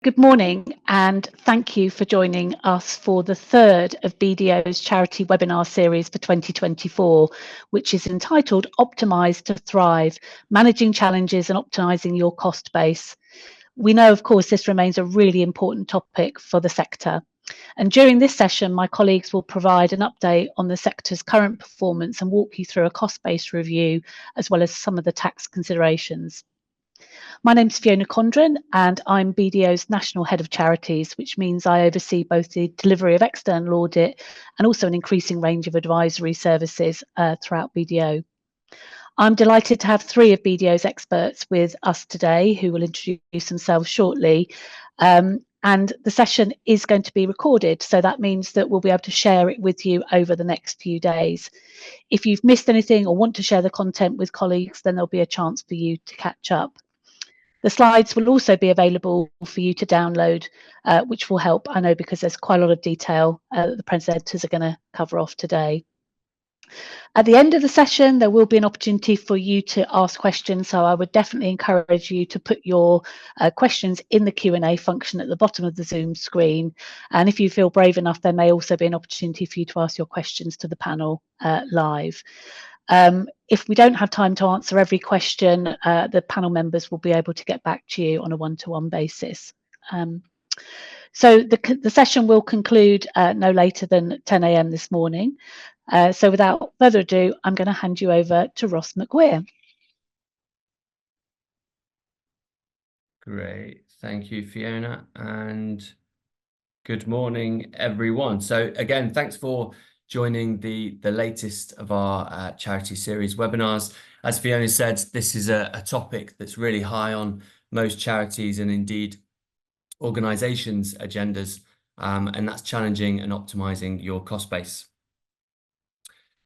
Good morning, and thank you for joining us for the third of BDO's charity webinar series for 2024, which is entitled Optimise to Thrive, Managing Challenges and Optimising Your Cost Base. We know, of course, this remains a really important topic for the sector. And during this session, my colleagues will provide an update on the sector's current performance and walk you through a cost-based review, as well as some of the tax considerations. My name's Fiona Condren, and I'm BDO's National Head of Charities, which means I oversee both the delivery of external audit and also an increasing range of advisory services throughout BDO. I'm delighted to have three of BDO's experts with us today who will introduce themselves shortly. And the session is going to be recorded, so that means that we'll be able to share it with you over the next few days. If you've missed anything or want to share the content with colleagues, then there'll be a chance for you to catch up. The slides will also be available for you to download, which will help, I know, because there's quite a lot of detail that the presenters are going to cover off today. At the end of the session, there will be an opportunity for you to ask questions, so I would definitely encourage you to put your questions in the Q&A function at the bottom of the Zoom screen. And if you feel brave enough, there may also be an opportunity for you to ask your questions to the panel live. If we don't have time to answer every question, the panel members will be able to get back to you on a one-to-one basis. So the session will conclude no later than 10 a.m. this morning. So without further ado, I'm going to hand you over to Ross McGuire. Great, thank you, Fiona, and good morning, everyone. So again, thanks for joining the latest of our charity series webinars. As Fiona said, this is a topic that's really high on most charities and indeed organisations' agendas, and that's challenging and optimising your cost base.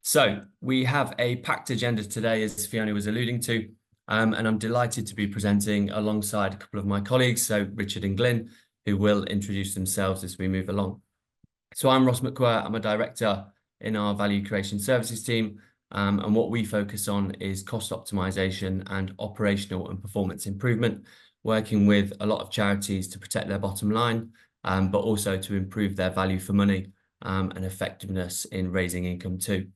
So we have a packed agenda today, as Fiona was alluding to, and I'm delighted to be presenting alongside a couple of my colleagues, so Richard and Glyn, who will introduce themselves as we move along. So I'm Ross McQuire, I'm a director in our value creation services team, and what we focus on is cost optimization and operational and performance improvement, working with a lot of charities to protect their bottom line, but also to improve their value for money and effectiveness in raising income too.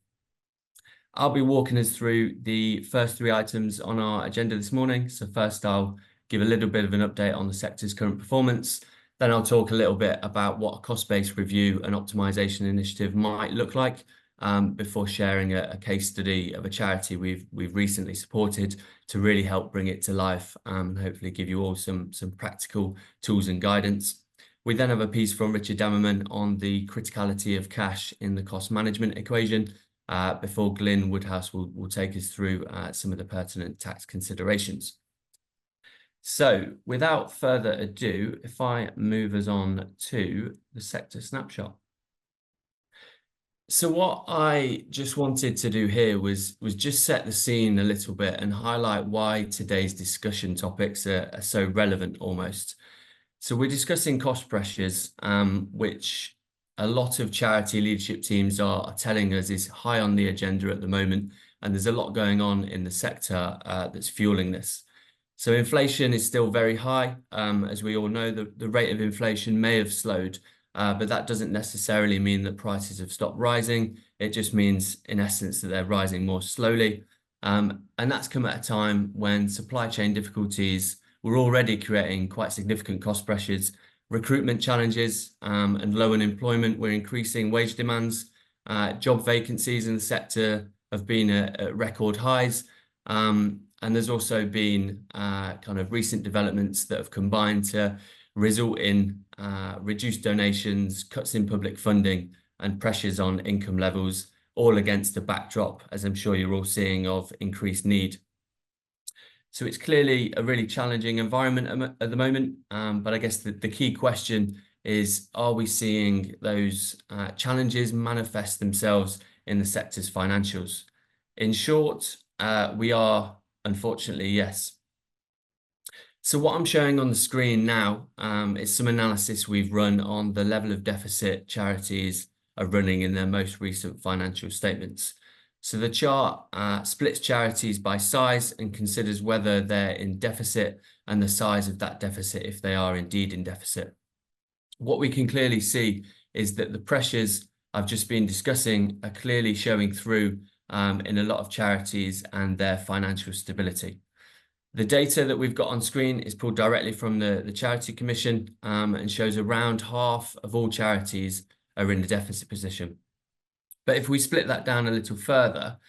I'll be walking us through the first three items on our agenda this morning. So first, I'll give a little bit of an update on the sector's current performance. Then I'll talk a little bit about what a cost-based review and optimization initiative might look like before sharing a case study of a charity we've recently supported to really help bring it to life and hopefully give you all some practical tools and guidance. We then have a piece from Richard Dammerman on the criticality of cash in the cost management equation before Glyn Woodhouse will take us through some of the pertinent tax considerations. So without further ado, if I move us on to the sector snapshot. So what I just wanted to do here was just set the scene a little bit and highlight why today's discussion topics are so relevant almost. So we're discussing cost pressures, which a lot of charity leadership teams are telling us is high on the agenda at the moment, and there's a lot going on in the sector that's fueling this. So inflation is still very high. As we all know, the rate of inflation may have slowed, but that doesn't necessarily mean that prices have stopped rising. It just means, in essence, that they're rising more slowly. And that's come at a time when supply chain difficulties were already creating quite significant cost pressures. Recruitment challenges and low unemployment were increasing wage demands. Job vacancies in the sector have been at record highs. And there's also been kind of recent developments that have combined to result in reduced donations, cuts in public funding, and pressures on income levels, all against the backdrop, as I'm sure you're all seeing, of increased need. So it's clearly a really challenging environment at the moment, but I guess the key question is, are we seeing those challenges manifest themselves in the sector's financials? In short, we are, unfortunately, yes. So what I'm showing on the screen now is some analysis we've run on the level of deficit charities are running in their most recent financial statements. So the chart splits charities by size and considers whether they're in deficit and the size of that deficit if they are indeed in deficit. What we can clearly see is that the pressures I've just been discussing are clearly showing through in a lot of charities and their financial stability. The data that we've got on screen is pulled directly from the Charity Commission and shows around half of all charities are in a deficit position. But if we split that down a little further,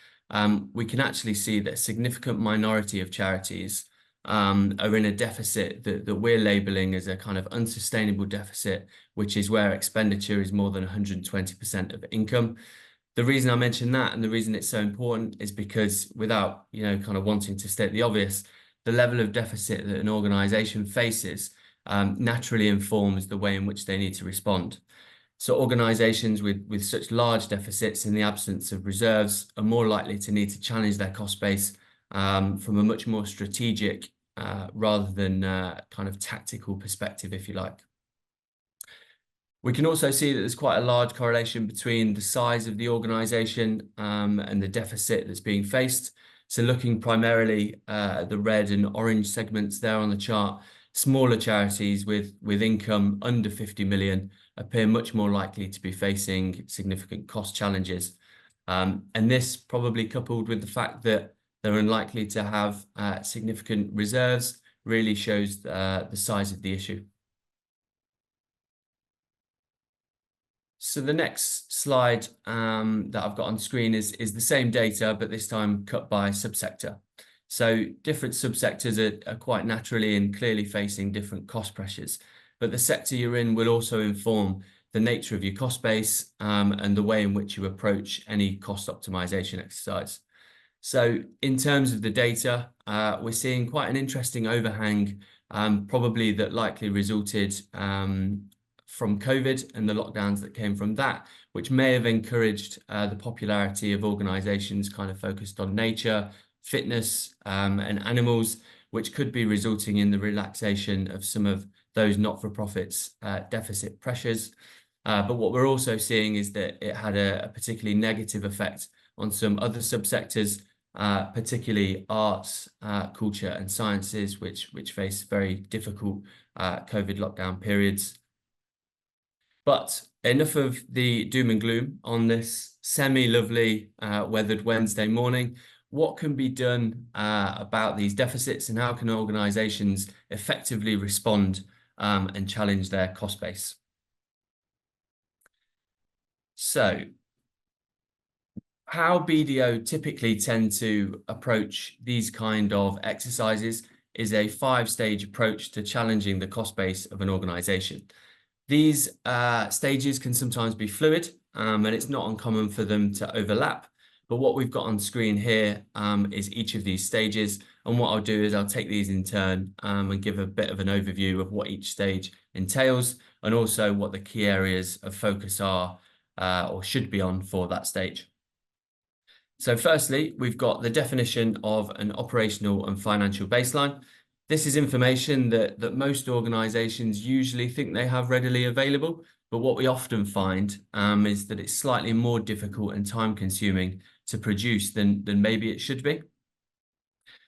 we can actually see that a significant minority of charities are in a deficit that we're labeling as a kind of unsustainable deficit, which is where expenditure is more than 120% of income. The reason I mention that and the reason it's so important is because, without kind of wanting to state the obvious, the level of deficit that an organisation faces naturally informs the way in which they need to respond. So organisations with such large deficits in the absence of reserves are more likely to need to challenge their cost base from a much more strategic rather than kind of tactical perspective, if you like. We can also see that there's quite a large correlation between the size of the organisation and the deficit that's being faced. So looking primarily at the red and orange segments there on the chart, smaller charities with income under 50 million appear much more likely to be facing significant cost challenges. And this, probably coupled with the fact that they're unlikely to have significant reserves, really shows the size of the issue. So the next slide that I've got on screen is the same data, but this time cut by subsector. So different subsectors are quite naturally and clearly facing different cost pressures, but the sector you're in will also inform the nature of your cost base and the way in which you approach any cost optimization exercise. So in terms of the data, we're seeing quite an interesting overhang, probably that likely resulted from COVID and the lockdowns that came from that, which may have encouraged the popularity of organisations kind of focused on nature, fitness and animals, which could be resulting in the relaxation of some of those not-for-profits' deficit pressures. But what we're also seeing is that it had a particularly negative effect on some other subsectors, particularly arts, culture and sciences, which face very difficult COVID lockdown periods. But enough of the doom and gloom on this semi-lovely weathered Wednesday morning. What can be done about these deficits, and how can organisations effectively respond and challenge their cost base? So how BDO typically tend to approach these kind of exercises is a 5-stage approach to challenging the cost base of an organisation. These stages can sometimes be fluid and it's not uncommon for them to overlap. But what we've got on screen here is each of these stages. And what I'll do is I'll take these in turn and give a bit of an overview of what each stage entails and also what the key areas of focus are or should be on for that stage. So firstly, we've got the definition of an operational and financial baseline. This is information that most organisations usually think they have readily available, but what we often find is that it's slightly more difficult and time-consuming to produce than maybe it should be.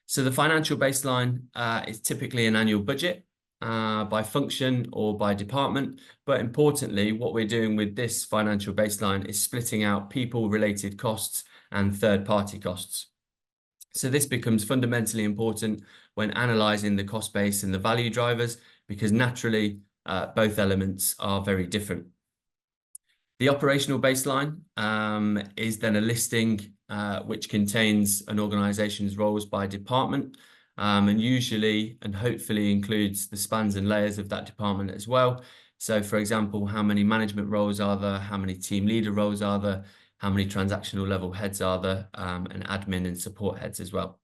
So the financial baseline is typically an annual budget by function or by department, but importantly, what we're doing with this financial baseline is splitting out people-related costs and third-party costs. So this becomes fundamentally important when analysing the cost base and the value drivers, because naturally both elements are very different. The operational baseline is then a listing which contains an organisation's roles by department and usually and hopefully includes the spans and layers of that department as well. So for example, how many management roles are there, how many team leader roles are there, how many transactional level heads are there, and admin and support heads as well.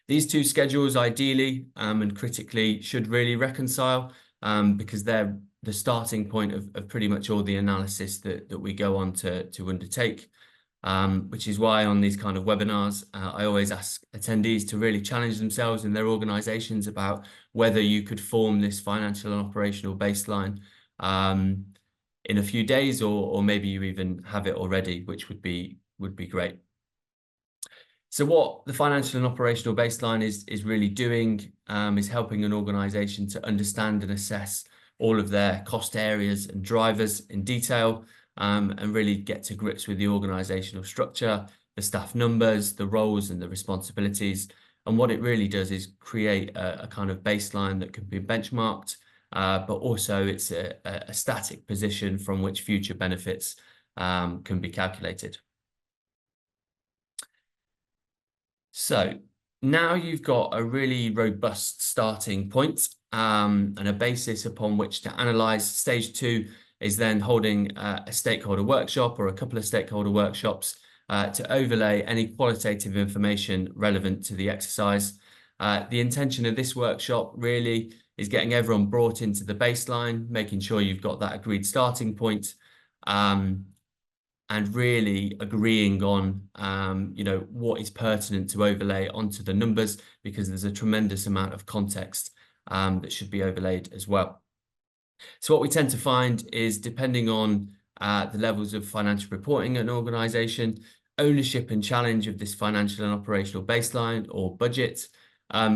These two schedules ideally and critically should really reconcile because they're the starting point of pretty much all the analysis that we go on to undertake, which is why on these kind of webinars, I always ask attendees to really challenge themselves and their organizations about whether you could form this financial and operational baseline in a few days, or maybe you even have it already, which would be great. So what the financial and operational baseline is really doing is helping an organization to understand and assess all of their cost areas and drivers in detail, and really get to grips with the organizational structure, the staff numbers, the roles and the responsibilities. And what it really does is create a kind of baseline that can be benchmarked, but also it's a static position from which future benefits can be calculated. So now you've got a really robust starting point, and a basis upon which to analyze. Stage 2 is then holding a stakeholder workshop or a couple of stakeholder workshops to overlay any qualitative information relevant to the exercise. The intention of this workshop really is getting everyone brought into the baseline, making sure you've got that agreed starting point, and really agreeing on, what is pertinent to overlay onto the numbers, because there's a tremendous amount of context that should be overlaid as well. So what we tend to find is, depending on the levels of financial reporting at an organisation, ownership and challenge of this financial and operational baseline or budget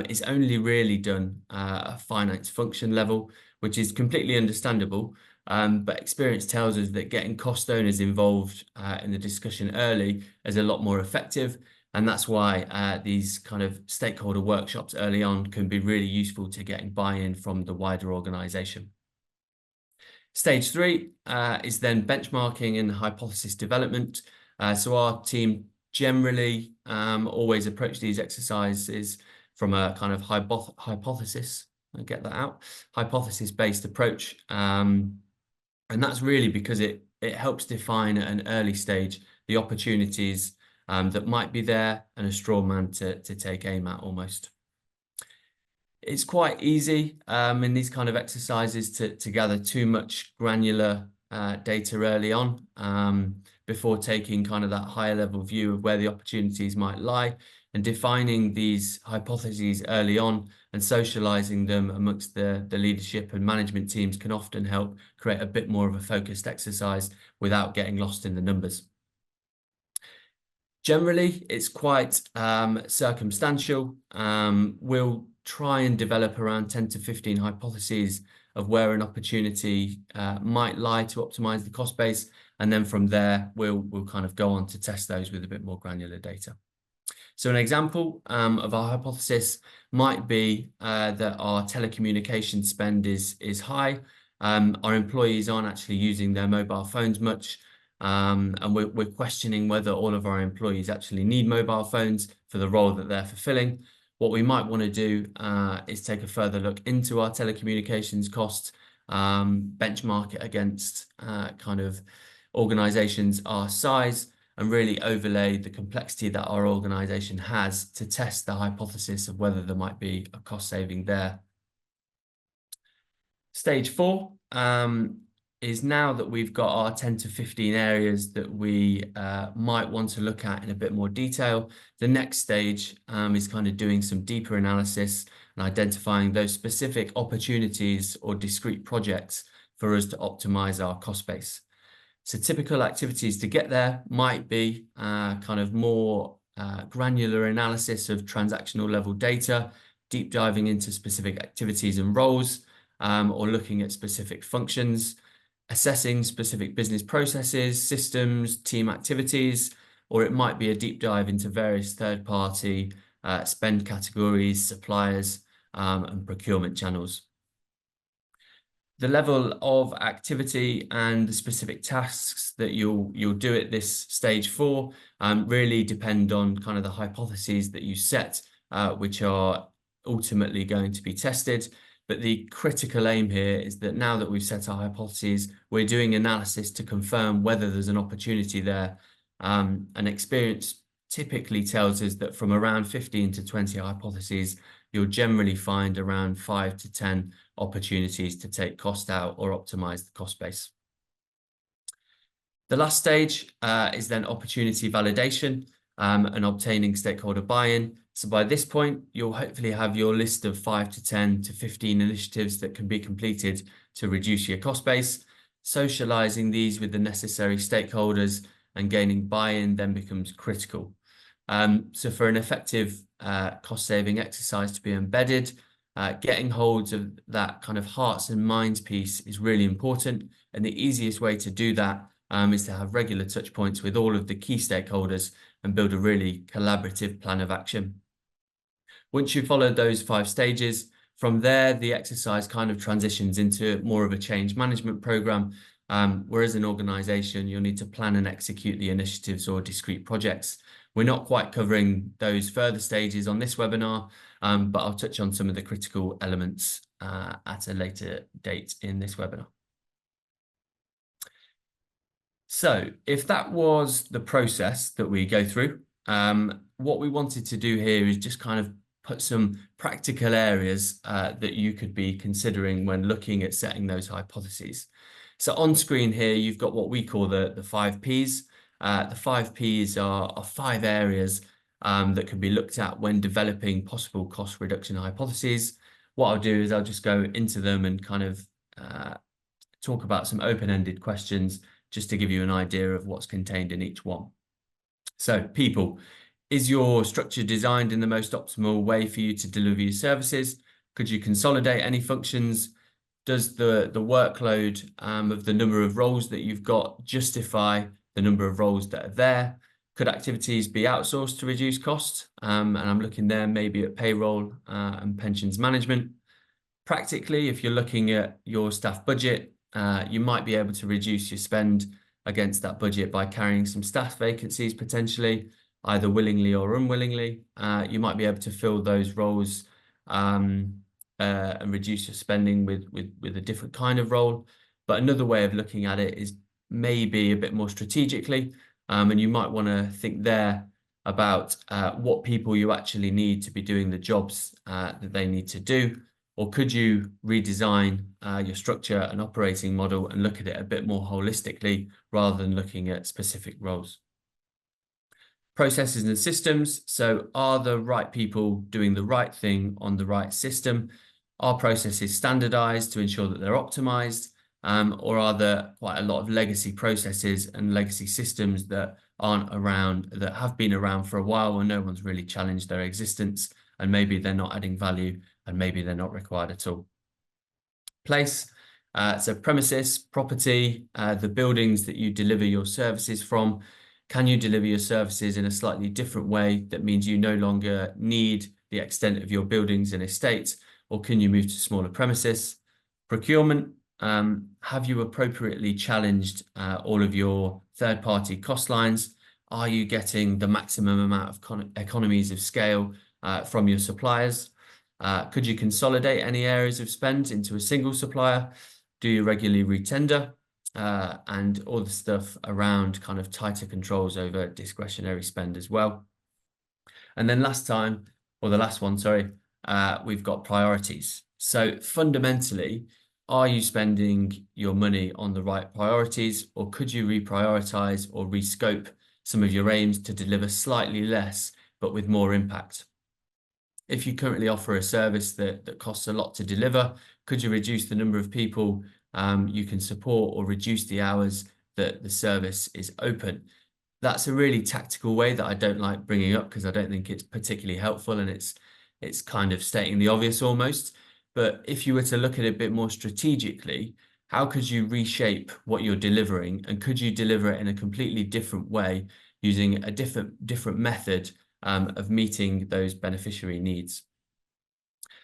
is only really done at a finance function level, which is completely understandable. But experience tells us that getting cost owners involved in the discussion early is a lot more effective. And that's why these kind of stakeholder workshops early on can be really useful to getting buy-in from the wider organisation. Stage 3 is then benchmarking and hypothesis development. So our team generally always approach these exercises from a kind of hypothesis, I'll get that out, hypothesis-based approach. And that's really because it helps define at an early stage the opportunities that might be there, and a straw man to take aim at almost. It's quite easy in these kind of exercises to gather too much granular data early on before taking kind of that higher level view of where the opportunities might lie, and defining these hypotheses early on and socializing them amongst the leadership and management teams can often help create a bit more of a focused exercise without getting lost in the numbers. Generally, it's quite circumstantial. We'll try and develop around 10 to 15 hypotheses of where an opportunity might lie to optimize the cost base. And then from there, we'll kind of go on to test those with a bit more granular data. So an example of our hypothesis might be that our telecommunication spend is high. Our employees aren't actually using their mobile phones much. And we're questioning whether all of our employees actually need mobile phones for the role that they're fulfilling. What we might want to do is take a further look into our telecommunications costs, benchmark it against kind of organizations our size, and really overlay the complexity that our organization has to test the hypothesis of whether there might be a cost saving there. Stage 4 is, now that we've got our 10 to 15 areas that we might want to look at in a bit more detail, the next stage is kind of doing some deeper analysis and identifying those specific opportunities or discrete projects for us to optimize our cost base. So typical activities to get there might be kind of more granular analysis of transactional level data, deep diving into specific activities and roles, or looking at specific functions, assessing specific business processes, systems, team activities, or it might be a deep dive into various third-party spend categories, suppliers, and procurement channels. The level of activity and the specific tasks that you'll do at this stage 4 really depend on kind of the hypotheses that you set, which are ultimately going to be tested. But the critical aim here is that now that we've set our hypotheses, we're doing analysis to confirm whether there's an opportunity there. And experience typically tells us that from around 15 to 20 hypotheses, you'll generally find around 5 to 10 opportunities to take cost out or optimize the cost base. The last stage is then opportunity validation and obtaining stakeholder buy-in. So by this point, you'll hopefully have your list of 5 to 10 to 15 initiatives that can be completed to reduce your cost base. Socializing these with the necessary stakeholders and gaining buy-in then becomes critical. So for an effective cost-saving exercise to be embedded, getting hold of that kind of hearts and minds piece is really important. And the easiest way to do that is to have regular touch points with all of the key stakeholders and build a really collaborative plan of action. Once you've followed those 5 stages, from there, the exercise kind of transitions into more of a change management program, where as an organization, you'll need to plan and execute the initiatives or discrete projects. We're not quite covering those further stages on this webinar, but I'll touch on some of the critical elements at a later date in this webinar. So if that was the process that we go through, what we wanted to do here is just kind of put some practical areas that you could be considering when looking at setting those hypotheses. So on screen here, you've got what we call the 5 Ps. The 5 Ps are 5 areas that can be looked at when developing possible cost reduction hypotheses. What I'll do is I'll just go into them and kind of talk about some open-ended questions just to give you an idea of what's contained in each one. So people. Is your structure designed in the most optimal way for you to deliver your services? Could you consolidate any functions? Does the workload of the number of roles that you've got justify the number of roles that are there? Could activities be outsourced to reduce costs? And I'm looking there maybe at payroll and pensions management. Practically, if you're looking at your staff budget, you might be able to reduce your spend against that budget by carrying some staff vacancies potentially, either willingly or unwillingly. You might be able to fill those roles and reduce your spending with a different kind of role. But another way of looking at it is maybe a bit more strategically, and you might want to think there about what people you actually need to be doing the jobs that they need to do. Or could you redesign your structure and operating model and look at it a bit more holistically rather than looking at specific roles? Processes and systems. So are the right people doing the right thing on the right system? Are processes standardized to ensure that they're optimized? Or are there quite a lot of legacy processes and legacy systems that aren't around, that have been around for a while and no one's really challenged their existence, and maybe they're not adding value and maybe they're not required at all? Place. So premises, property, the buildings that you deliver your services from. Can you deliver your services in a slightly different way that means you no longer need the extent of your buildings and estates, or can you move to smaller premises? Procurement. Have you appropriately challenged all of your third-party cost lines? Are you getting the maximum amount of economies of scale from your suppliers? Could you consolidate any areas of spend into a single supplier? Do you regularly retender? And all the stuff around kind of tighter controls over discretionary spend as well. And then the last one, sorry, we've got priorities. So fundamentally, are you spending your money on the right priorities, or could you reprioritize or rescope some of your aims to deliver slightly less, but with more impact? If you currently offer a service that costs a lot to deliver, could you reduce the number of people you can support, or reduce the hours that the service is open? That's a really tactical way that I don't like bringing up because I don't think it's particularly helpful, and it's kind of stating the obvious almost. But if you were to look at it a bit more strategically, how could you reshape what you're delivering, and could you deliver it in a completely different way using a different method of meeting those beneficiary needs?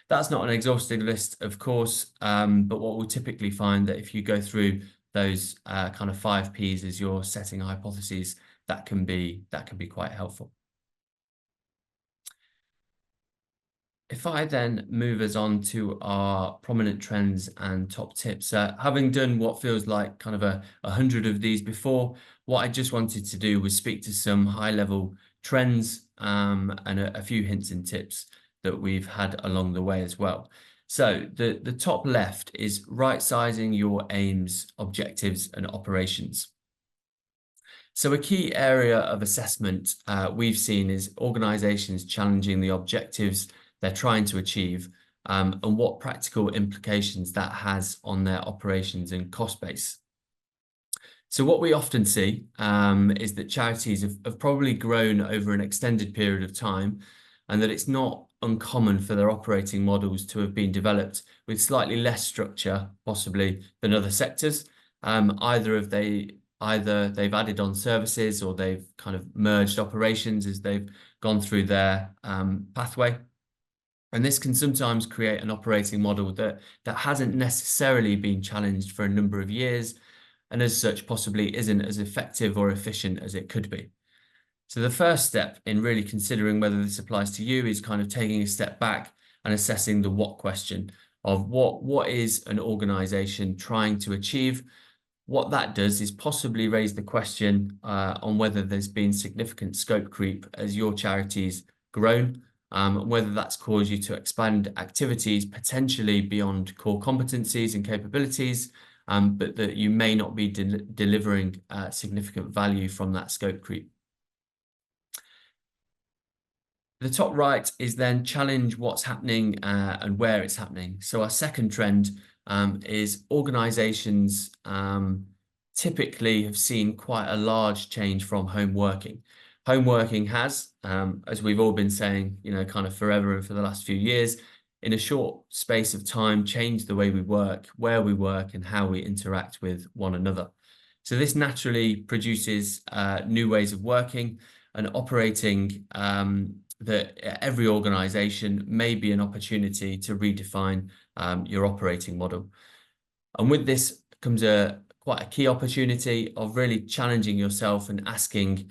That's not an exhaustive list, of course, but what we'll typically find that if you go through those kind of 5 Ps as you're setting hypotheses, that can be quite helpful. If I then move us on to our prominent trends and top tips, having done what feels like kind of 100 of these before, what I just wanted to do was speak to some high-level trends and a few hints and tips that we've had along the way as well. So the top left is right-sizing your aims, objectives, and operations. So a key area of assessment we've seen is organizations challenging the objectives they're trying to achieve and what practical implications that has on their operations and cost base. So what we often see is that charities have probably grown over an extended period of time, and that it's not uncommon for their operating models to have been developed with slightly less structure, possibly, than other sectors. Either they've added on services, or they've kind of merged operations as they've gone through their pathway. And this can sometimes create an operating model that hasn't necessarily been challenged for a number of years, and as such possibly isn't as effective or efficient as it could be. So the first step in really considering whether this applies to you is kind of taking a step back and assessing the what question of what is an organization trying to achieve. What that does is possibly raise the question on whether there's been significant scope creep as your charity's grown, whether that's caused you to expand activities potentially beyond core competencies and capabilities, but that you may not be delivering significant value from that scope creep. The top right is then challenge what's happening and where it's happening. So our second trend is organizations typically have seen quite a large change from home working. Home working has, as we've all been saying, kind of forever and for the last few years, in a short space of time, changed the way we work, where we work, and how we interact with one another. So this naturally produces new ways of working and operating that every organization may be an opportunity to redefine your operating model. And with this comes quite a key opportunity of really challenging yourself and asking,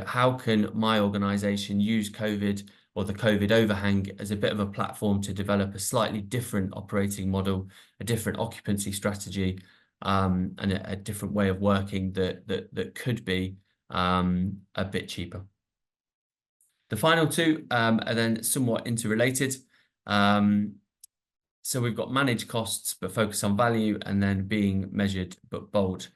how can my organization use COVID or the COVID overhang as a bit of a platform to develop a slightly different operating model, a different occupancy strategy, and a different way of working that could be a bit cheaper. The final two are then somewhat interrelated. So we've got manage costs, but focus on value, and then being measured, but bold.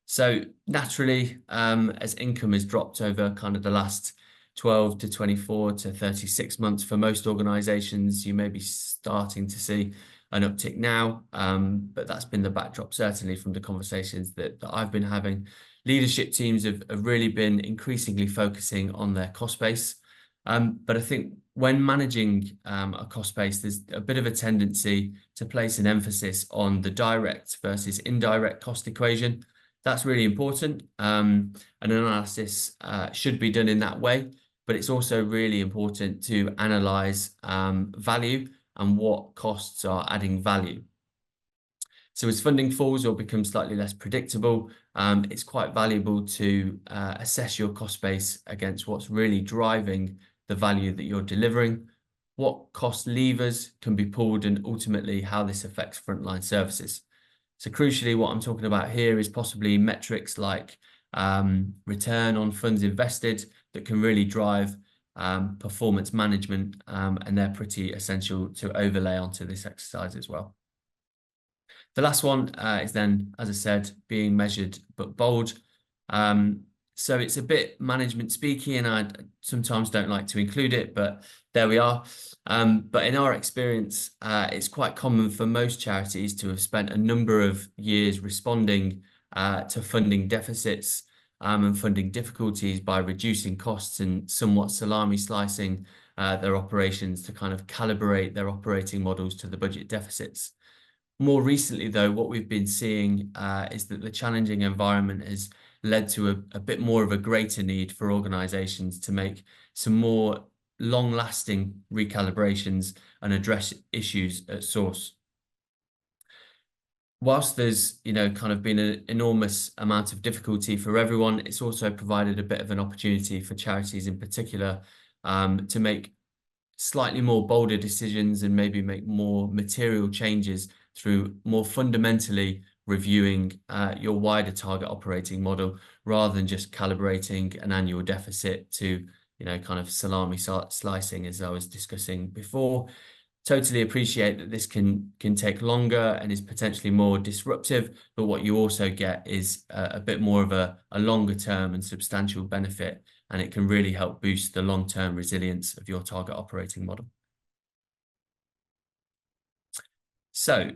So naturally, as income has dropped over kind of the last 12 to 24 to 36 months for most organizations, you may be starting to see an uptick now, but that's been the backdrop, certainly from the conversations that I've been having. Leadership teams have really been increasingly focusing on their cost base. But I think when managing a cost base, there's a bit of a tendency to place an emphasis on the direct versus indirect cost equation. That's really important. An analysis should be done in that way, but it's also really important to analyze value and what costs are adding value. So as funding falls or becomes slightly less predictable, it's quite valuable to assess your cost base against what's really driving the value that you're delivering, what cost levers can be pulled, and ultimately how this affects frontline services. So crucially, what I'm talking about here is possibly metrics like return on funds invested that can really drive performance management, and they're pretty essential to overlay onto this exercise as well. The last one is then, as I said, being measured but bold. So it's a bit management speaky, and I sometimes don't like to include it, but there we are. But in our experience, it's quite common for most charities to have spent a number of years responding to funding deficits and funding difficulties by reducing costs and somewhat salami slicing their operations to kind of calibrate their operating models to the budget deficits. More recently, though, what we've been seeing is that the challenging environment has led to a bit more of a greater need for organizations to make some more long-lasting recalibrations and address issues at source. Whilst there's, kind of been an enormous amount of difficulty for everyone, it's also provided a bit of an opportunity for charities in particular to make slightly more bolder decisions and maybe make more material changes through more fundamentally reviewing your wider target operating model, rather than just calibrating an annual deficit to, kind of salami slicing, as I was discussing before. Totally appreciate that this can take longer and is potentially more disruptive, but what you also get is a bit more of a longer term and substantial benefit, and it can really help boost the long-term resilience of your target operating model. So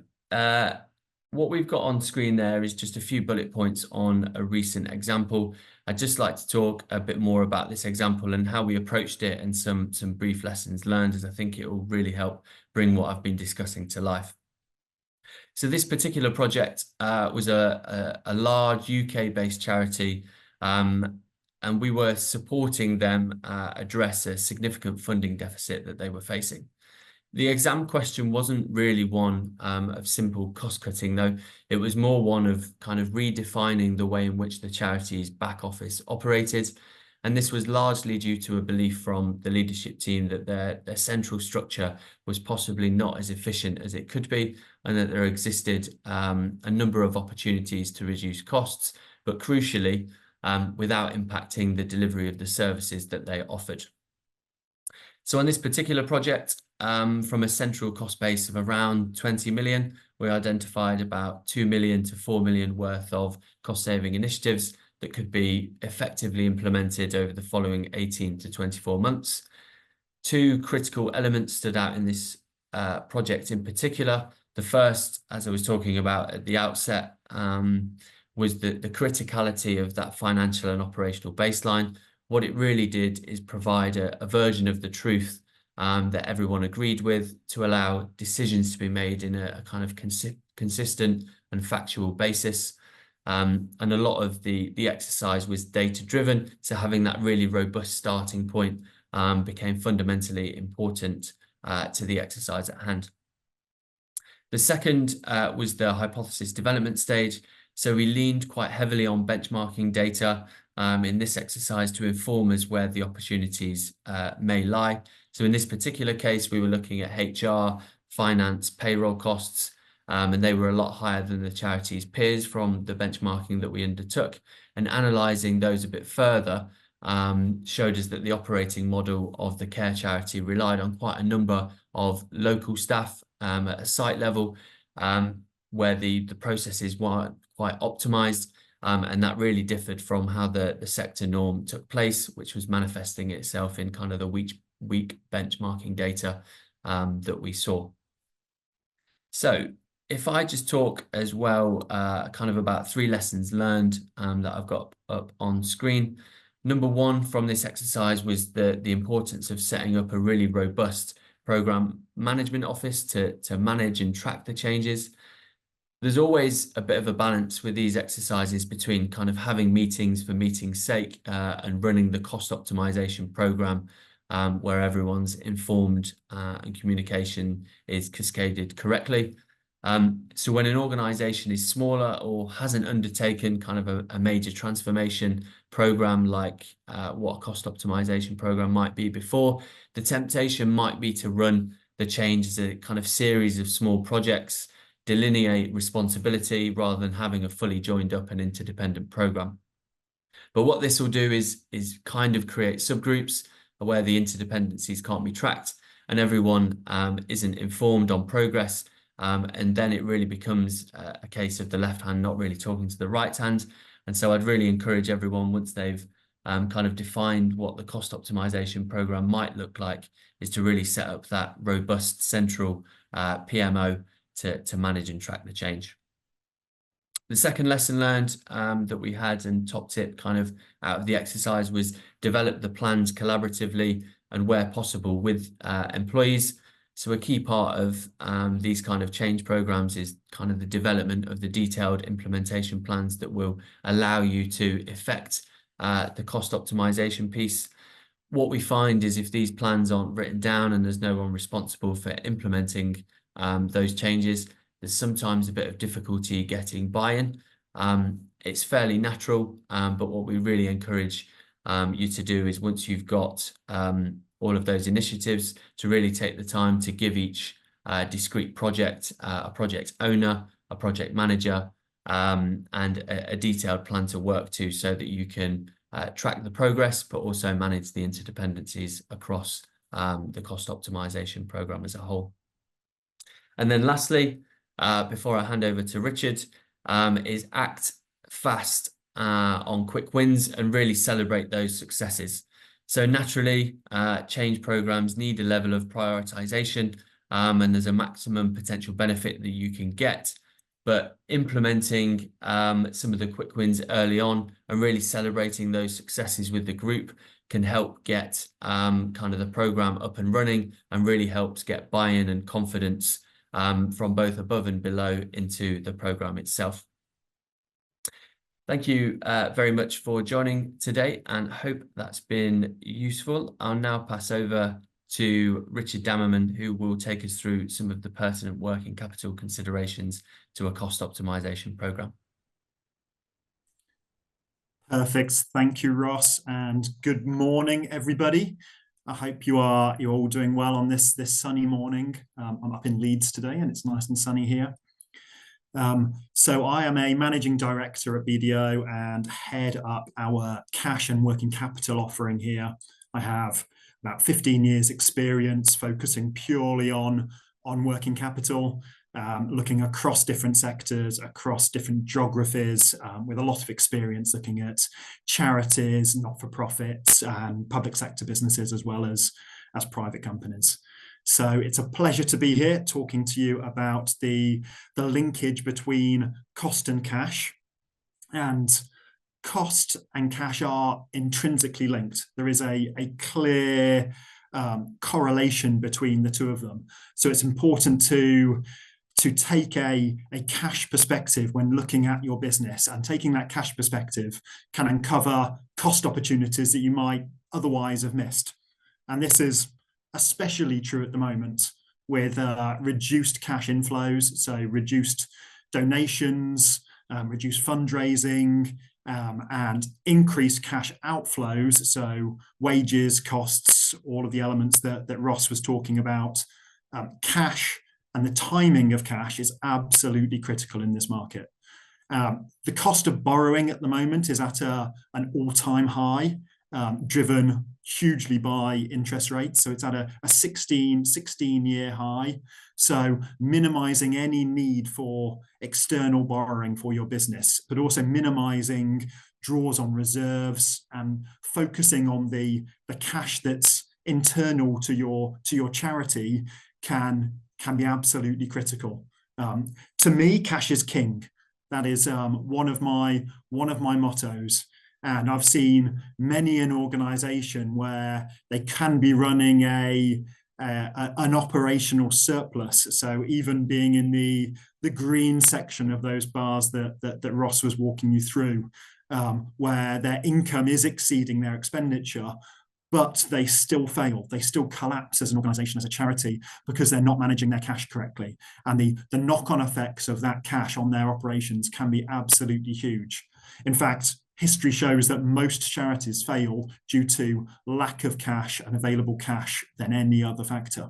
what we've got on screen there is just a few bullet points on a recent example. I'd just like to talk a bit more about this example and how we approached it, and some brief lessons learned, as I think it will really help bring what I've been discussing to life. So this particular project was a large UK-based charity, and we were supporting them address a significant funding deficit that they were facing. The exam question wasn't really one of simple cost cutting, though. It was more one of kind of redefining the way in which the charity's back office operated. And this was largely due to a belief from the leadership team that their central structure was possibly not as efficient as it could be, and that there existed a number of opportunities to reduce costs, but crucially, without impacting the delivery of the services that they offered. So on this particular project, from a central cost base of around 20 million, we identified about 2 million to 4 million worth of cost-saving initiatives that could be effectively implemented over the following 18 to 24 months. Two critical elements stood out in this project in particular. The first, as I was talking about at the outset, was the criticality of that financial and operational baseline. What it really did is provide a version of the truth that everyone agreed with, to allow decisions to be made in a kind of consistent and factual basis. And a lot of the exercise was data driven, so having that really robust starting point became fundamentally important to the exercise at hand. The second was the hypothesis development stage. So we leaned quite heavily on benchmarking data in this exercise to inform us where the opportunities may lie. So in this particular case, we were looking at HR, finance, payroll costs, and they were a lot higher than the charity's peers from the benchmarking that we undertook. And analysing those a bit further showed us that the operating model of the care charity relied on quite a number of local staff at a site level, where the processes weren't quite optimised, and that really differed from how the sector norm took place, which was manifesting itself in kind of the weak benchmarking data that we saw. So if I just talk as well kind of about 3 lessons learned that I've got up on screen. Number 1 from this exercise was the importance of setting up a really robust program management office to manage and track the changes. There's always a bit of a balance with these exercises between kind of having meetings for meeting's sake and running the cost optimization program where everyone's informed and communication is cascaded correctly. So when an organization is smaller or hasn't undertaken kind of a major transformation program like what a cost optimization program might be before, the temptation might be to run the change as a kind of series of small projects, delineate responsibility rather than having a fully joined up and interdependent program. But what this will do is kind of create subgroups where the interdependencies can't be tracked and everyone isn't informed on progress. And then it really becomes a case of the left hand not really talking to the right hand. And so I'd really encourage everyone, once they've kind of defined what the cost optimization program might look like, is to really set up that robust central PMO to manage and track the change. The second lesson learned that we had, and top tip kind of out of the exercise, was develop the plans collaboratively and where possible with employees. So a key part of these kind of change programs is kind of the development of the detailed implementation plans that will allow you to effect the cost optimization piece. What we find is if these plans aren't written down and there's no one responsible for implementing those changes, there's sometimes a bit of difficulty getting buy-in. It's fairly natural, but what we really encourage you to do is, once you've got all of those initiatives, to really take the time to give each discrete project a project owner, a project manager, and a detailed plan to work to, so that you can track the progress, but also manage the interdependencies across the cost optimization program as a whole. And then lastly, before I hand over to Richard, is act fast on quick wins and really celebrate those successes. So naturally, change programs need a level of prioritization, and there's a maximum potential benefit that you can get. but implementing some of the quick wins early on and really celebrating those successes with the group can help get kind of the program up and running, and really helps get buy-in and confidence from both above and below into the program itself. Thank you very much for joining today, and hope that's been useful. I'll now pass over to Richard Dammerman, who will take us through some of the pertinent working capital considerations to a cost optimization program. Perfect. Thank you, Ross, and good morning, everybody. I hope you're all doing well on this sunny morning. I'm up in Leeds today, and it's nice and sunny here. So I am a managing director at BDO and head up our cash and working capital offering here. I have about 15 years experience focusing purely on working capital, looking across different sectors, across different geographies, with a lot of experience looking at charities, not-for-profits, and public sector businesses, as well as private companies. So it's a pleasure to be here talking to you about the linkage between cost and cash. And cost and cash are intrinsically linked. There is a clear correlation between the two of them. So it's important to take a cash perspective when looking at your business, and taking that cash perspective can uncover cost opportunities that you might otherwise have missed. And this is especially true at the moment with reduced cash inflows, so reduced donations, reduced fundraising, and increased cash outflows, so wages, costs, all of the elements that Ross was talking about. Cash and the timing of cash is absolutely critical in this market. The cost of borrowing at the moment is at an all-time high, driven hugely by interest rates. So it's at a 16-year high. So minimizing any need for external borrowing for your business, but also minimizing draws on reserves and focusing on the cash that's internal to your charity can be absolutely critical. To me, cash is king. That is one of my mottos. And I've seen many an organization where they can be running an operational surplus. So even being in the green section of those bars that Ross was walking you through, where their income is exceeding their expenditure, but they still fail. They still collapse as an organization, as a charity, because they're not managing their cash correctly. And the knock-on effects of that cash on their operations can be absolutely huge. In fact, history shows that most charities fail due to lack of cash and available cash than any other factor.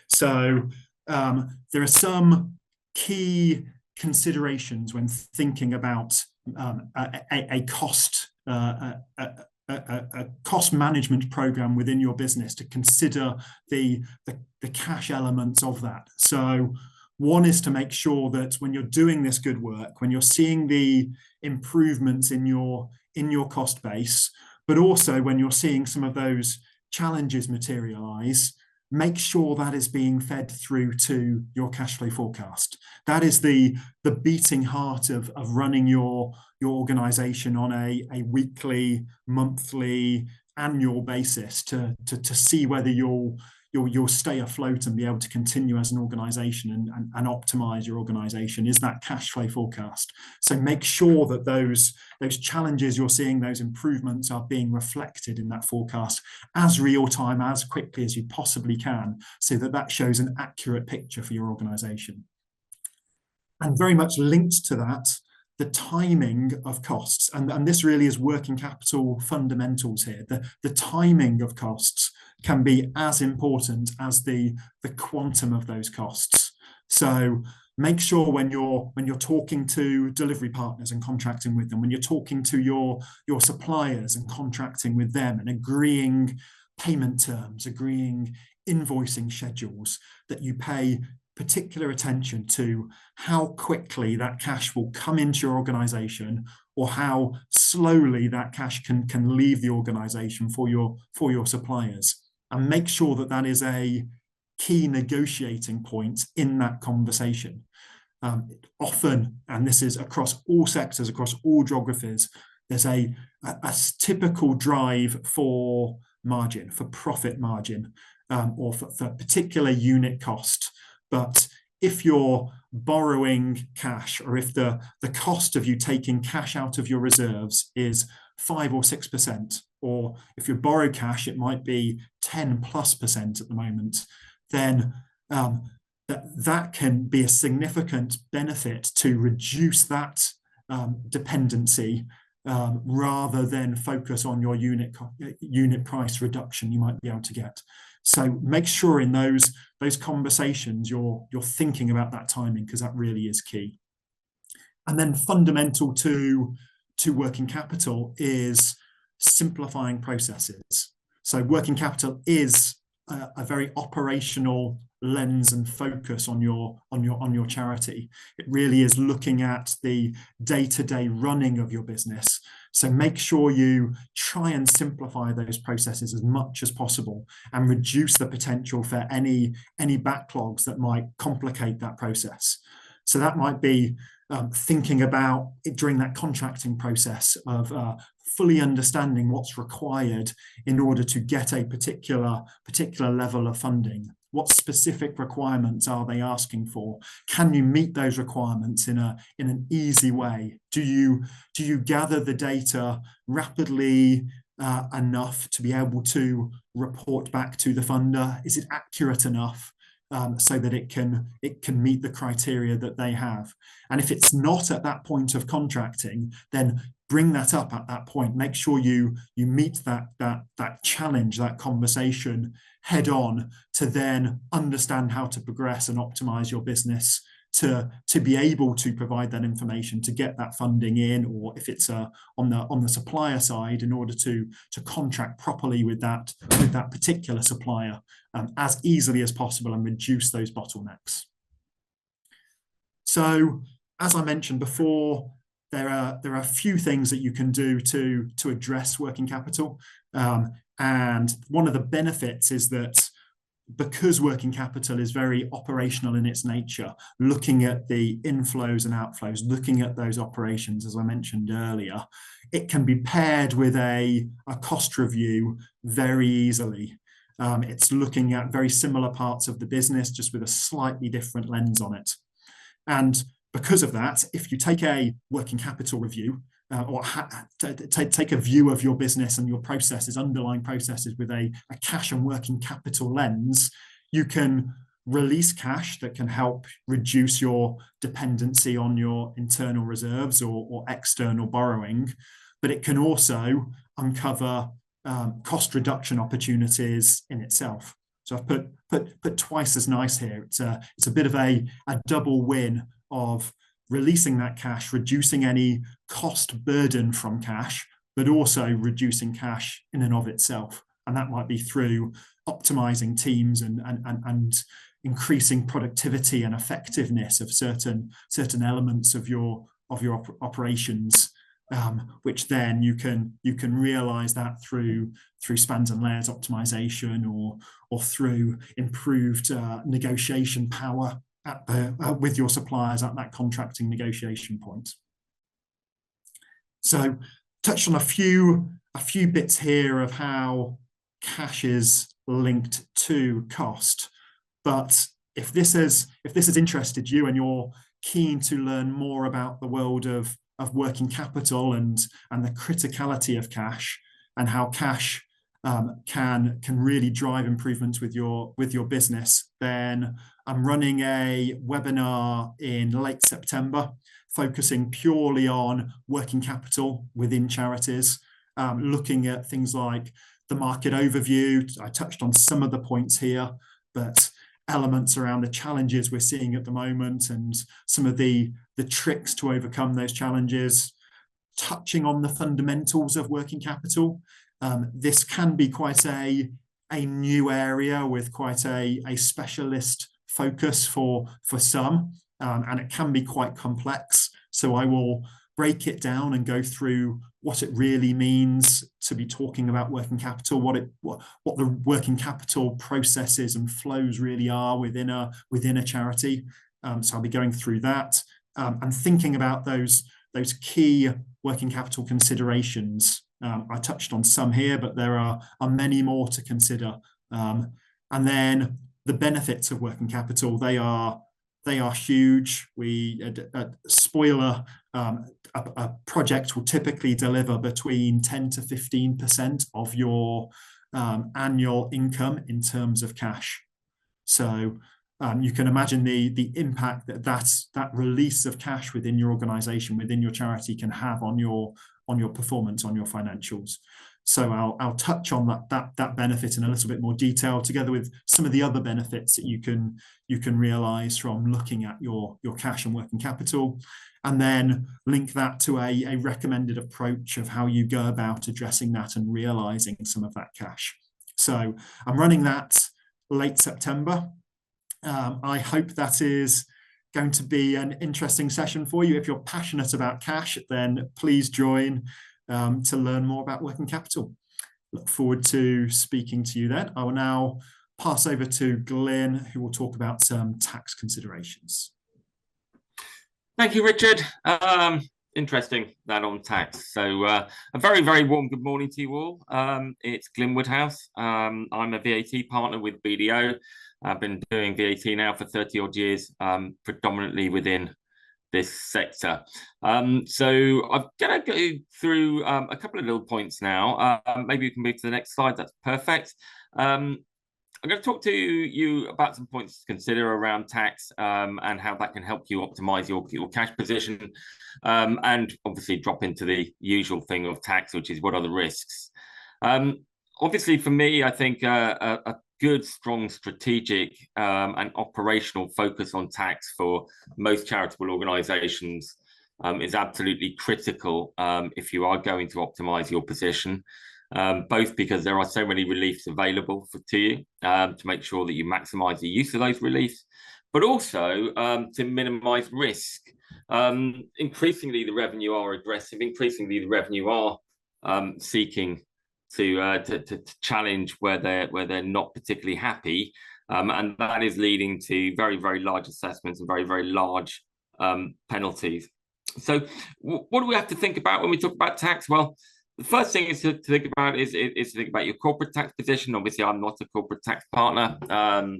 So there are some key considerations when thinking about a cost management program within your business, to consider the cash elements of that. So one is to make sure that when you're doing this good work, when you're seeing the improvements in your cost base, but also when you're seeing some of those challenges materialize, make sure that is being fed through to your cash flow forecast. That is the beating heart of running your organization on a weekly, monthly, annual basis to see whether you'll stay afloat and be able to continue as an organization and optimize your organization, is that cash flow forecast. So make sure that those challenges you're seeing, those improvements, are being reflected in that forecast as real time, as quickly as you possibly can, so that shows an accurate picture for your organization. And very much linked to that, the timing of costs. And this really is working capital fundamentals here. The timing of costs can be as important as the quantum of those costs. So make sure when you're talking to delivery partners and contracting with them, when you're talking to your suppliers and contracting with them and agreeing payment terms, agreeing invoicing schedules, that you pay particular attention to how quickly that cash will come into your organization, or how slowly that cash can leave the organization for your suppliers. And make sure that is a key negotiating point in that conversation. Often, and this is across all sectors, across all geographies, there's a typical drive for margin, for profit margin, or for particular unit cost. But if you're borrowing cash, or if the cost of you taking cash out of your reserves is 5 or 6%, or if you borrow cash, it might be 10+% at the moment, then that can be a significant benefit to reduce that dependency, rather than focus on your unit price reduction you might be able to get. So make sure in those conversations you're thinking about that timing, because that really is key. And then fundamental to working capital is simplifying processes. So working capital is a very operational lens and focus on your charity. It really is looking at the day-to-day running of your business. So make sure you try and simplify those processes as much as possible, and reduce the potential for any backlogs that might complicate that process. So that might be thinking about it during that contracting process of fully understanding what's required in order to get a particular level of funding. What specific requirements are they asking for? Can you meet those requirements in an easy way? Do you gather the data rapidly enough to be able to report back to the funder? Is it accurate enough so that it can meet the criteria that they have? And if it's not at that point of contracting, then bring that up at that point. Make sure you meet that challenge, that conversation head on, to then understand how to progress and optimize your business to be able to provide that information, to get that funding in, or if it's on the supplier side, in order to contract properly with that particular supplier as easily as possible, and reduce those bottlenecks. So, as I mentioned before, there are a few things that you can do to address working capital, and one of the benefits is that because working capital is very operational in its nature, looking at the inflows and outflows, looking at those operations, as I mentioned earlier, it can be paired with a cost review very easily. It's looking at very similar parts of the business, just with a slightly different lens on it. And because of that, if you take a working capital review, or take a view of your business and your processes, underlying processes, with a cash and working capital lens, you can release cash that can help reduce your dependency on your internal reserves or external borrowing, but it can also uncover cost reduction opportunities in itself. So I've put twice as nice here. It's a bit of a double win of releasing that cash, reducing any cost burden from cash, but also reducing cash in and of itself. And that might be through optimizing teams and increasing productivity and effectiveness of certain elements of your operations, which then you can realize that through spans and layers optimization, or through improved negotiation power with your suppliers at that contracting negotiation point. So touched on a few bits here of how cash is linked to cost, but if this has interested you and you're keen to learn more about the world of working capital and the criticality of cash, and how cash can really drive improvements with your business, then I'm running a webinar in late September focusing purely on working capital within charities, looking at things like the market overview. I touched on some of the points here, but elements around the challenges we're seeing at the moment and some of the tricks to overcome those challenges, touching on the fundamentals of working capital. This can be quite a new area with quite a specialist focus for some, and it can be quite complex. So I will break it down and go through what it really means to be talking about working capital, what the working capital processes and flows really are within a charity, So I'll be going through that and thinking about those key working capital considerations. I touched on some here, but there are many more to consider. And then the benefits of working capital, they are huge. Spoiler, a project will typically deliver between 10 to 15% of your annual income in terms of cash. So you can imagine the impact that release of cash within your organization, within your charity, can have on your performance, on your financials. So I'll touch on that benefit in a little bit more detail, together with some of the other benefits that you can realize from looking at your cash and working capital, and then link that to a recommended approach of how you go about addressing that and realizing some of that cash. So I'm running that late September. I hope that is going to be an interesting session for you. If you're passionate about cash, then please join to learn more about working capital. Look forward to speaking to you then. I will now pass over to Glyn, who will talk about some tax considerations. Thank you, Richard. Interesting, that on tax. So a very, very warm good morning to you all. It's Glyn Woodhouse. I'm a VAT partner with BDO. I've been doing VAT now for 30 odd years, predominantly within this sector. So I'm going to go through a couple of little points now. Maybe you can move to the next slide. That's perfect. I'm going to talk to you about some points to consider around tax and how that can help you optimize your cash position, and obviously drop into the usual thing of tax, which is what are the risks. Obviously, for me, I think a good, strong strategic and operational focus on tax for most charitable organizations is absolutely critical if you are going to optimize your position. Both because there are so many reliefs available to you to make sure that you maximize the use of those reliefs, but also to minimize risk. Increasingly, the revenue are aggressive. Increasingly, the revenue are seeking to challenge where they're not particularly happy, and that is leading to very, very large assessments and very, very large penalties. So, what do we have to think about when we talk about tax? Well, the first thing is to think about is to think about your corporate tax position. Obviously, I'm not a corporate tax partner,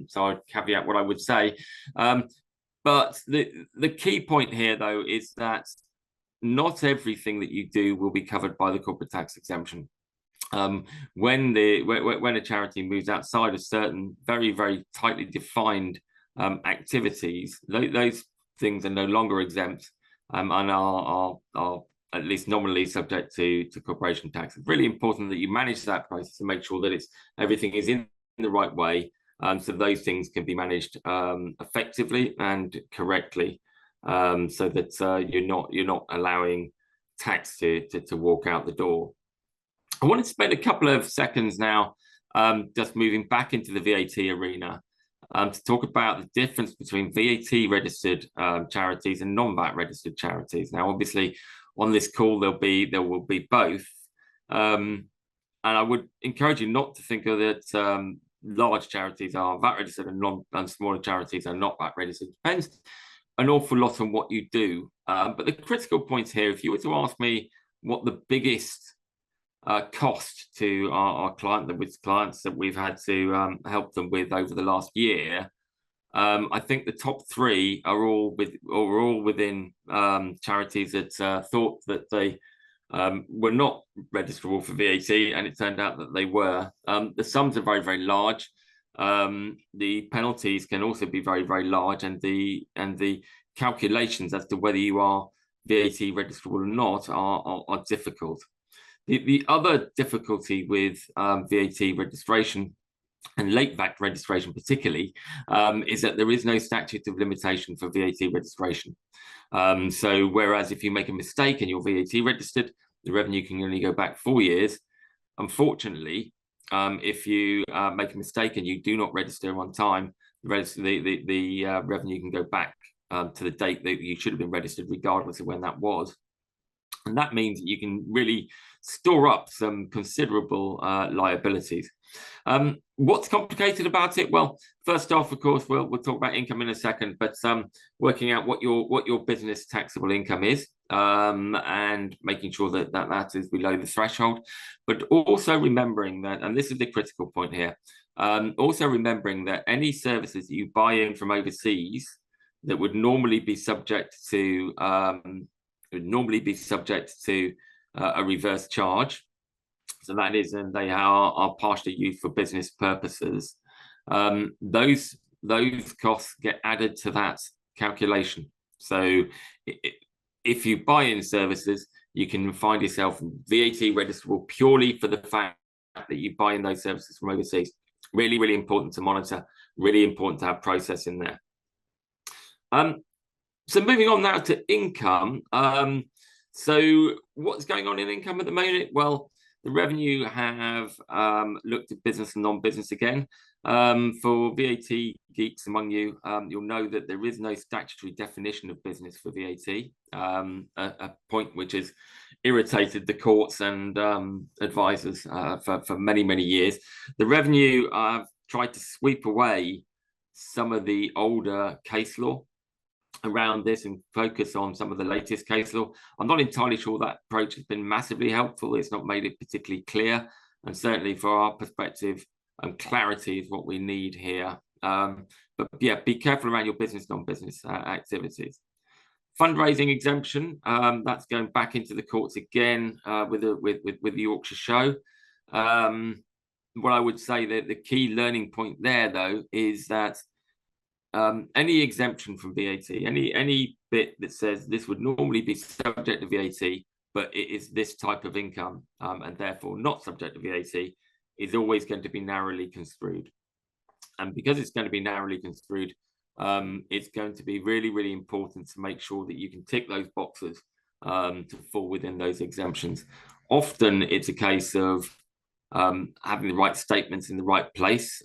so I'd caveat what I would say. But the key point here, though, is that not everything that you do will be covered by the corporate tax exemption. When a charity moves outside of certain very, very tightly defined activities, those things are no longer exempt and are at least nominally subject to corporation tax. It's really important that you manage that process to make sure that everything is in the right way, so those things can be managed effectively and correctly, so that you're not allowing tax to walk out the door. I wanted to spend a couple of seconds now just moving back into the VAT arena to talk about the difference between VAT registered charities and non-VAT registered charities. Now, obviously, on this call, there will be both. And I would encourage you not to think that large charities are VAT registered and smaller charities are not VAT registered. It depends an awful lot on what you do. But the critical points here, if you were to ask me what the biggest cost to our clients that we've had to help them with over the last year, I think the top three are all within charities that thought that they were not registerable for VAT, and it turned out that they were. The sums are very, very large. The penalties can also be very, very large, and the calculations as to whether you are VAT registerable or not are difficult. The other difficulty with VAT registration, and late VAT registration particularly, is that there is no statute of limitation for VAT registration. So whereas if you make a mistake and you're VAT registered, the revenue can only go back 4 years. Unfortunately, if you make a mistake and you do not register on time, the revenue can go back to the date that you should have been registered, regardless of when that was. And that means that you can really store up some considerable liabilities. What's complicated about it? Well, first off, of course, we'll talk about income in a second, but working out what your business taxable income is, and making sure that that is below the threshold, but also remembering that, and this is the critical point here, also remembering that any services that you buy in from overseas that would normally be subject to a reverse charge. So that is, and they are partially used for business purposes. Those costs get added to that calculation. So if you buy in services, you can find yourself VAT registerable purely for the fact that you buy in those services from overseas. Really, really important to monitor. Really important to have process in there. So moving on now to income. So what's going on in income at the moment? Well, the revenue have looked at business and non-business again. For VAT geeks among you, you'll know that there is no statutory definition of business for VAT, a point which has irritated the courts and advisors for many, many years. The revenue tried to sweep away some of the older case law around this and focus on some of the latest case law. I'm not entirely sure that approach has been massively helpful. It's not made it particularly clear, and certainly for our perspective, clarity is what we need here. But yeah, be careful around your business, non-business activities. Fundraising exemption, that's going back into the courts again with the Yorkshire show. What I would say that the key learning point there, though, is that any exemption from VAT, any bit that says this would normally be subject to VAT, but it is this type of income and therefore not subject to VAT, is always going to be narrowly construed. And because it's going to be narrowly construed, it's going to be really, really important to make sure that you can tick those boxes to fall within those exemptions. Often it's a case of having the right statements in the right place.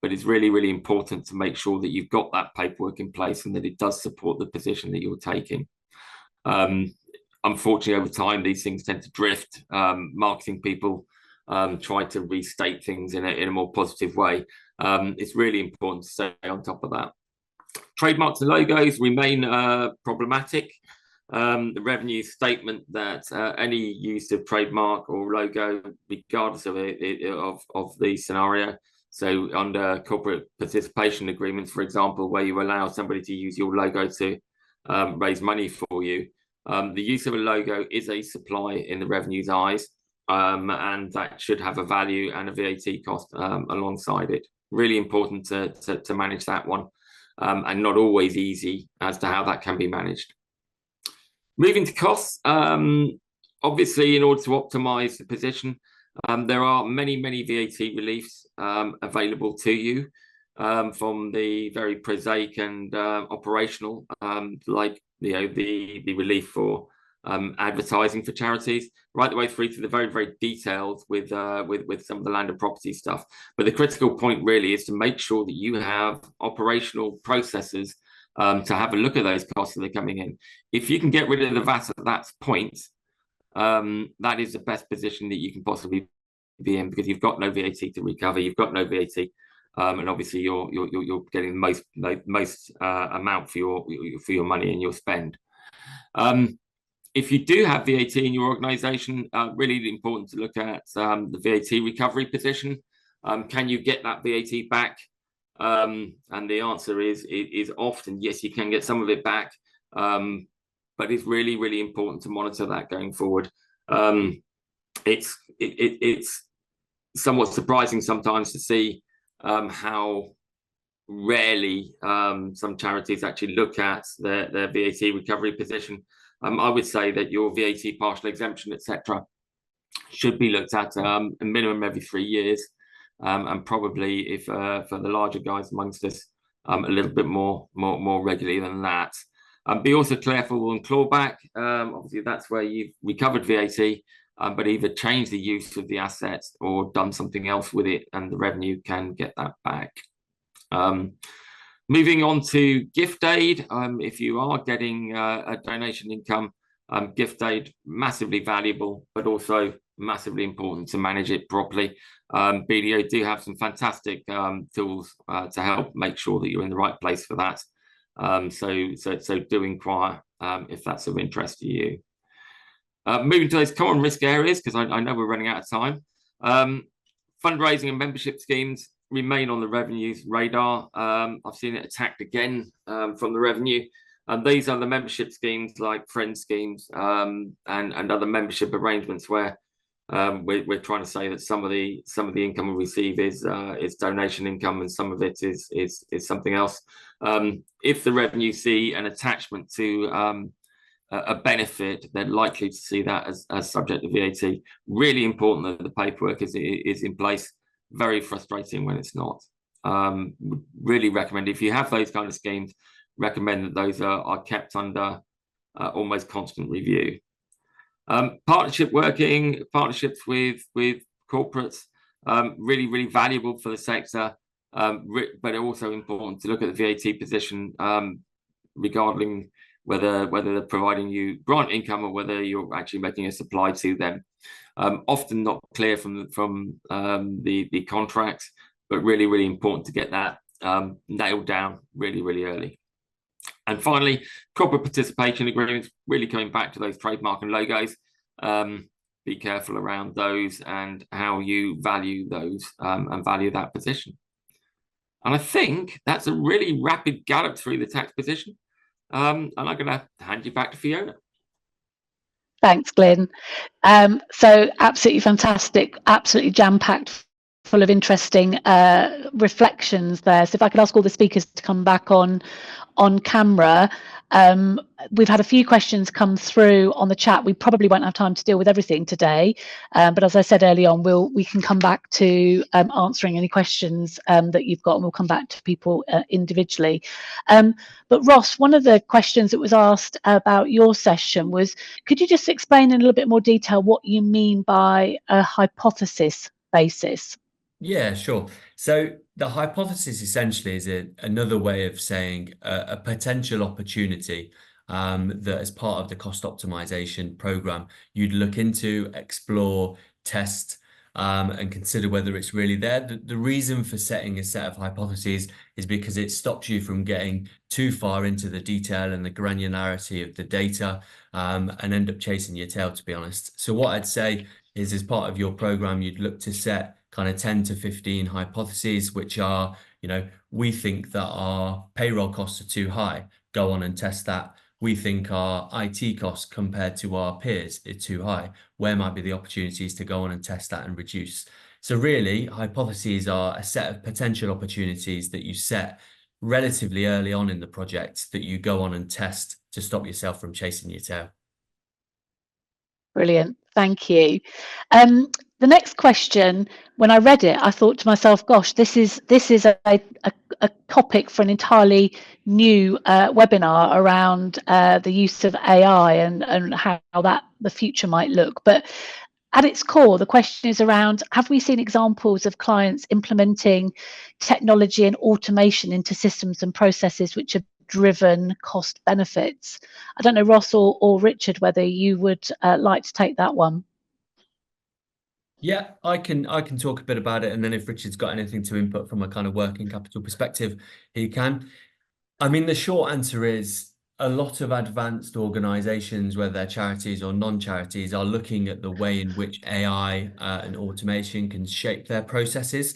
But it's really, really important to make sure that you've got that paperwork in place and that it does support the position that you're taking. Unfortunately, over time, these things tend to drift. Marketing people try to restate things in a more positive way. It's really important to stay on top of that. Trademarks and logos remain problematic. The revenue statement that any use of trademark or logo, regardless of the scenario, so under corporate participation agreements, for example, where you allow somebody to use your logo to raise money for you, the use of a logo is a supply in the revenue's eyes, and that should have a value and a VAT cost alongside it. Really important to manage that one, and not always easy as to how that can be managed. Moving to costs, obviously, in order to optimize the position, there are many VAT reliefs available to you, from the very prosaic and operational, like the relief for advertising for charities, right the way through to the very detailed with some of the land and property stuff. But the critical point really is to make sure that you have operational processes to have a look at those costs that are coming in. If you can get rid of the VAT at that point, that is the best position that you can possibly be in, because you've got no VAT to recover, you've got no VAT, and obviously you're getting the most amount for your money and your spend. If you do have VAT in your organisation, really important to look at the VAT recovery position. Can you get that VAT back? And the answer is often yes, you can get some of it back, but it's really important to monitor that going forward. It's somewhat surprising sometimes to see how rarely some charities actually look at their VAT recovery position. I would say that your VAT partial exemption, etc., should be looked at a minimum every 3 years, and probably, if for the larger guys amongst us, a little bit more regularly than that. Be also careful on clawback. Obviously, that's where you've recovered VAT, but either change the use of the assets or done something else with it, and the revenue can get that back. Moving on to gift aid, if you are getting a donation income Gift aid, massively valuable, but also massively important to manage it properly. BDO do have some fantastic tools to help make sure that you're in the right place for that. So do inquire if that's of interest to you. Moving to those common risk areas, because I know we're running out of time. Fundraising and membership schemes remain on the revenues radar. I've seen it attacked again from the revenue. And these are the membership schemes like friend schemes and other membership arrangements where we're trying to say that some of the income we receive is donation income and some of it is something else. If the revenue see an attachment to a benefit, they're likely to see that as subject to VAT. Really important that the paperwork is in place. Very frustrating when it's not. Really recommend, if you have those kind of schemes, recommend that those are kept under almost constant review. Partnerships with corporates, really valuable for the sector, but also important to look at the VAT position regarding whether they're providing you grant income or whether you're actually making a supply to them. Often not clear from the contracts, but really important to get that nailed down really early. And finally, corporate participation agreements, really coming back to those trademark and logos. Be careful around those and how you value those and value that position. And I think that's a really rapid gallop through the tax position. And I'm going to hand you back to Fiona. Thanks, Glyn. So absolutely fantastic, absolutely jam-packed, full of interesting reflections there. So if I could ask all the speakers to come back on camera. We've had a few questions come through on the chat. We probably won't have time to deal with everything today, but as I said early on, we can come back to answering any questions that you've got, and we'll come back to people individually. But Ross, one of the questions that was asked about your session was, could you just explain in a little bit more detail what you mean by a hypothesis basis? Yeah, sure. So the hypothesis essentially is another way of saying a potential opportunity that as part of the cost optimization program, you'd look into, explore, test, and consider whether it's really there. The reason for setting a set of hypotheses is because it stops you from getting too far into the detail and the granularity of the data and end up chasing your tail, to be honest. So what I'd say is, as part of your program, you'd look to set kind of 10 to 15 hypotheses, which are, we think that our payroll costs are too high. Go on and test that. We think our IT costs compared to our peers is too high. Where might be the opportunities to go on and test that and reduce? So really, hypotheses are a set of potential opportunities that you set relatively early on in the project that you go on and test to stop yourself from chasing your tail. Brilliant, thank you. The next question, when I read it, I thought to myself, gosh, this is a topic for an entirely new webinar around the use of AI and how the future might look. But at its core, the question is around, have we seen examples of clients implementing technology and automation into systems and processes which have driven cost benefits? I don't know, Ross or Richard, whether you would like to take that one. Yeah, I can talk a bit about it, and then if Richard's got anything to input from a kind of working capital perspective, he can. I mean, the short answer is a lot of advanced organizations, whether they're charities or non-charities, are looking at the way in which AI and automation can shape their processes.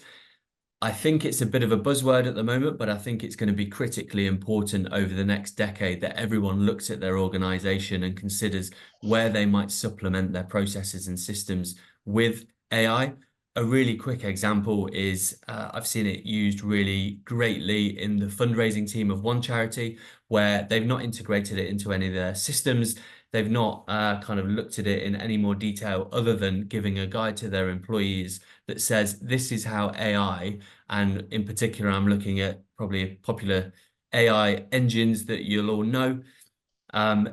I think it's a bit of a buzzword at the moment, but I think it's going to be critically important over the next decade that everyone looks at their organization and considers where they might supplement their processes and systems with AI. A really quick example is I've seen it used really greatly in the fundraising team of one charity, where they've not integrated it into any of their systems. They've not kind of looked at it in any more detail other than giving a guide to their employees that says, this is how AI, and in particular, I'm looking at probably popular AI engines that you'll all know,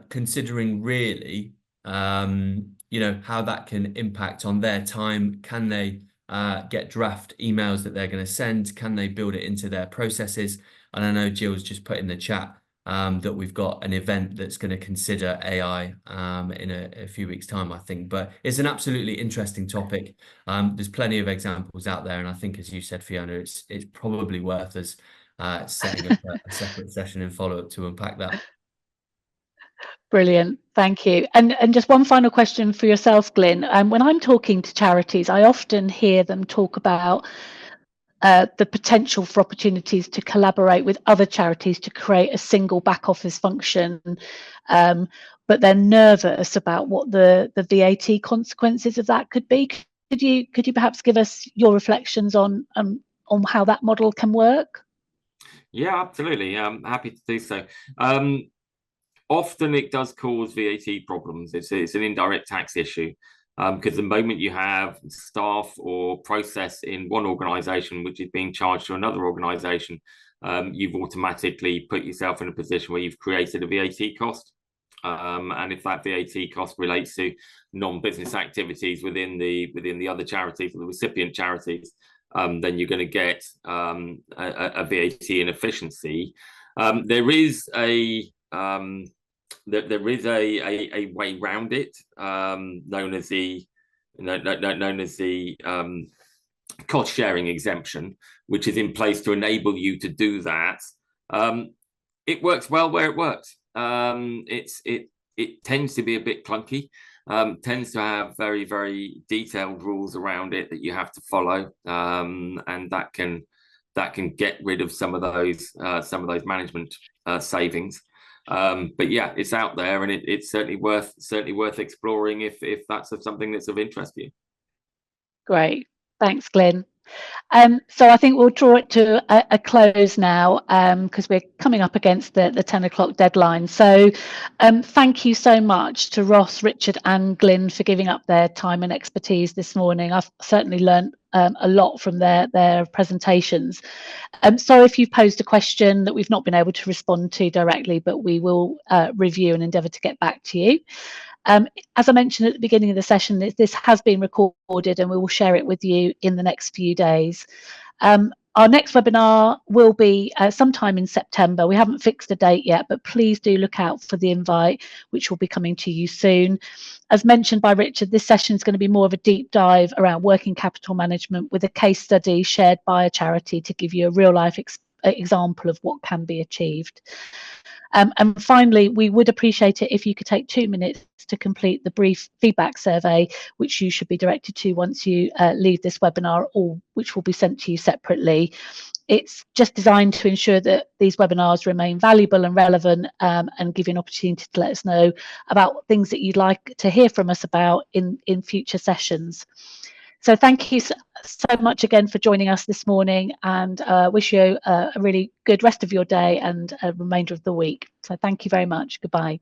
considering really, how that can impact on their time. Can they get draft emails that they're going to send? Can they build it into their processes? And I know Jill's just put in the chat that we've got an event that's going to consider AI in a few weeks' time, I think. But it's an absolutely interesting topic. There's plenty of examples out there, and I think, as you said, Fiona, it's probably worth us setting up a separate session in follow-up to unpack that. Brilliant, thank you. And just one final question for yourself, Glyn. When I'm talking to charities, I often hear them talk about the potential for opportunities to collaborate with other charities to create a single back office function, but they're nervous about what the VAT consequences of that could be. Could you perhaps give us your reflections on how that model can work? Yeah, absolutely. I'm happy to do so. Often it does cause VAT problems. It's an indirect tax issue, because the moment you have staff or process in one organisation which is being charged to another organisation, you've automatically put yourself in a position where you've created a VAT cost. And if that VAT cost relates to non-business activities within the other charities or the recipient charities, then you're going to get a VAT inefficiency. There is a way around it, known as the cost sharing exemption, which is in place to enable you to do that. It works well where it works. It tends to be a bit clunky. Tends to have very, very detailed rules around it that you have to follow, and that can get rid of some of those management savings. But yeah, it's out there, and it's certainly worth exploring if that's something that's of interest to you. Great, thanks, Glyn. So I think we'll draw it to a close now, because we're coming up against the 10 o'clock deadline. So thank you so much to Ross, Richard and Glyn for giving up their time and expertise this morning. I've certainly learned a lot from their presentations. Sorry if you've posed a question that we've not been able to respond to directly, but we will review and endeavour to get back to you. As I mentioned at the beginning of the session, this has been recorded and we will share it with you in the next few days. Our next webinar will be sometime in September. We haven't fixed a date yet, but please do look out for the invite, which will be coming to you soon. As mentioned by Richard, this session is going to be more of a deep dive around working capital management with a case study shared by a charity to give you a real life example of what can be achieved. And finally, we would appreciate it if you could take 2 minutes to complete the brief feedback survey, which you should be directed to once you leave this webinar, or which will be sent to you separately. It's just designed to ensure that these webinars remain valuable and relevant, and give you an opportunity to let us know about things that you'd like to hear from us about in future sessions. So thank you so much again for joining us this morning, and wish you a really good rest of your day and a remainder of the week. So thank you very much. Goodbye.